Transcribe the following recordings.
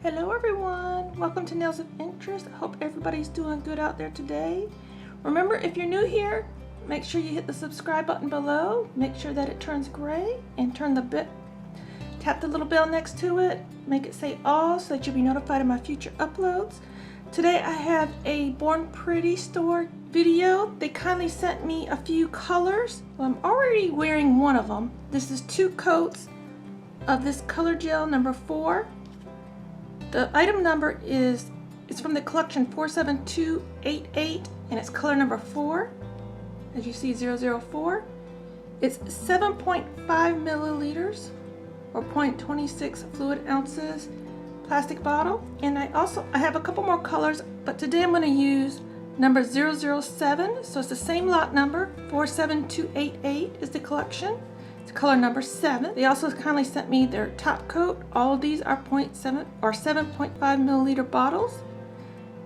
Hello everyone, welcome to Nails of Interest. I hope everybody's doing good out there today. Remember, if you're new here, make sure you hit the subscribe button below, make sure that it turns gray, and tap the little bell next to it, make it say all so that you'll be notified of my future uploads. Today I have a Born Pretty store video. They kindly sent me a few colors. Well, I'm already wearing one of them. This is 2 coats of this color gel number 4. The item number it's from the collection 47288 and it's color number 4. As you see, 004. It's 7.5 milliliters or 0.26 fluid ounces plastic bottle. And I have a couple more colors, but today I'm going to use number 007. So it's the same lot number, 47288 is the collection. It's color number 7. They also kindly sent me their top coat. All of these are 0.7 or 7.5 milliliter bottles.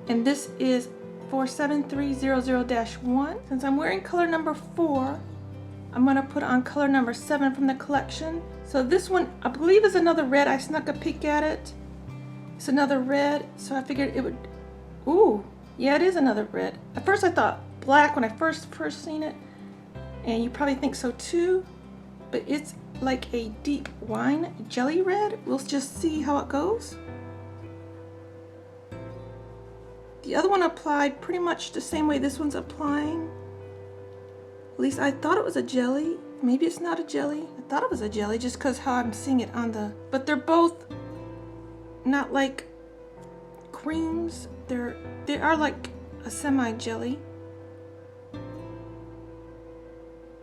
And this is 47300-1. Since I'm wearing color number 4, I'm going to put on color number 7 from the collection. So this one, I believe, is another red. I snuck a peek at it. It's another red, so I figured it would... Ooh, yeah, it is another red. At first I thought black when I first seen it, and you probably think so too. But it's like a deep wine jelly red. We'll just see how it goes. The other one applied pretty much the same way this one's applying. At least I thought it was a jelly. Maybe it's not a jelly. I thought it was a jelly just because how I'm seeing it on the... But they're both not like creams. They are like a semi-jelly.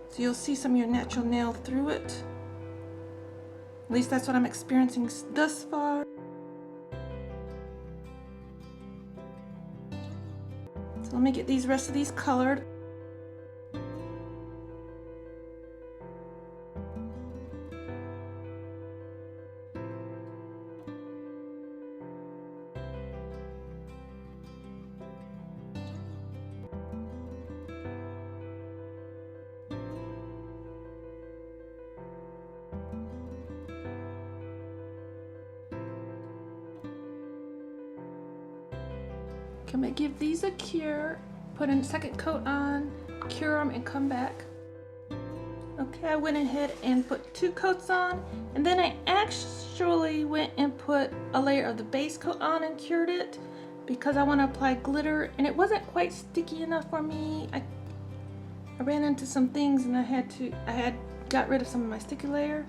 So you'll see some of your natural nail through it. At least that's what I'm experiencing thus far. So let me get these rest of these colored. I'm gonna give these a cure, put in a second coat on, cure them, and come back. Okay, I went ahead and put 2 coats on, and then I actually went and put a layer of the base coat on and cured it because I want to apply glitter, and it wasn't quite sticky enough for me. I ran into some things and I had got rid of some of my sticky layer.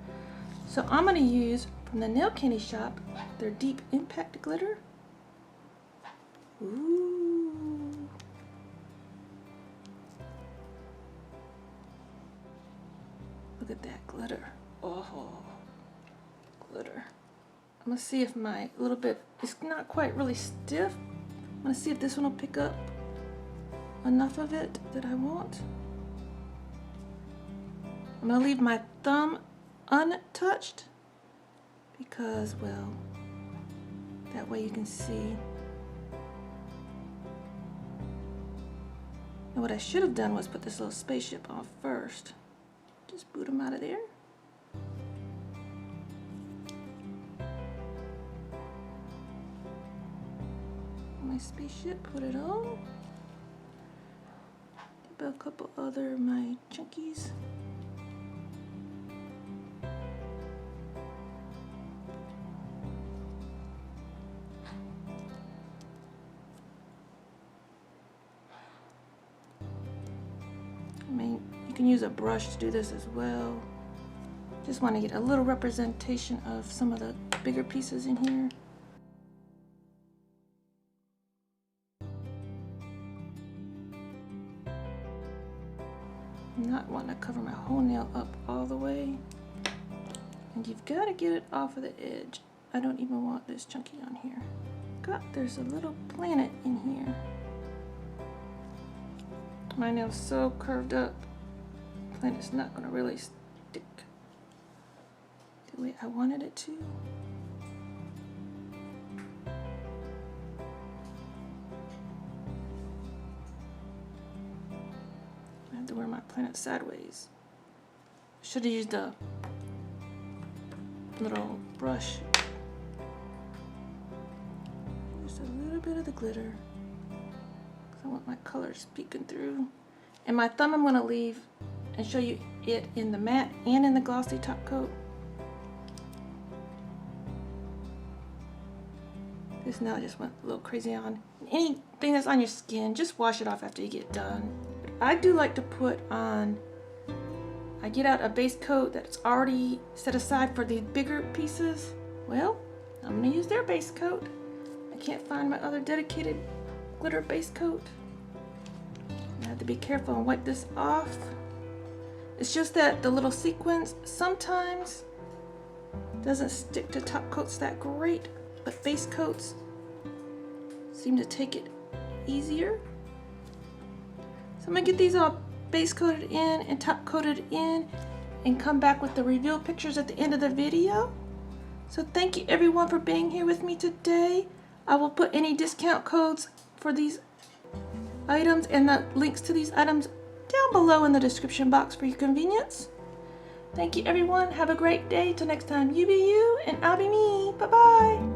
So I'm gonna use from the Nail Candy Shoppe their Deep Impact glitter. Ooh. Look at that glitter. Oh, glitter. I'm gonna see if my little bit, it's not quite really stiff. I'm gonna see if this one will pick up enough of it that I want. I'm gonna leave my thumb untouched because, well, that way you can see. And what I should have done was put this little spaceship on first. Just boot him out of there. My spaceship, put it on. Get a couple other my chunkies. You can use a brush to do this as well. Just want to get a little representation of some of the bigger pieces in here. I'm not wanting to cover my whole nail up all the way. And you've got to get it off of the edge. I don't even want this chunky on here. There's a little planet in here. My nail's so curved up, the planet's not going to really stick the way I wanted it to. I have to wear my planet sideways. Should have used a little brush Just a little bit of the glitter. I want my colors peeking through. And my thumb I'm going to leave and show you it in the matte and in the glossy top coat. This nail just went a little crazy on. Anything that's on your skin, just wash it off after you get done. I do like to put on, I get out a base coat that's already set aside for these bigger pieces. Well, I'm going to use their base coat. I can't find my other dedicated glitter base coat. I have to be careful and wipe this off. It's just that the little sequins sometimes doesn't stick to top coats that great, but base coats seem to take it easier. So I'm gonna get these all base coated in and top coated in and come back with the reveal pictures at the end of the video. So thank you everyone for being here with me today. I will put any discount codes for these items and the links to these items down below in the description box for your convenience. Thank you everyone. Have a great day. Till next time, you be you and I'll be me. Bye bye.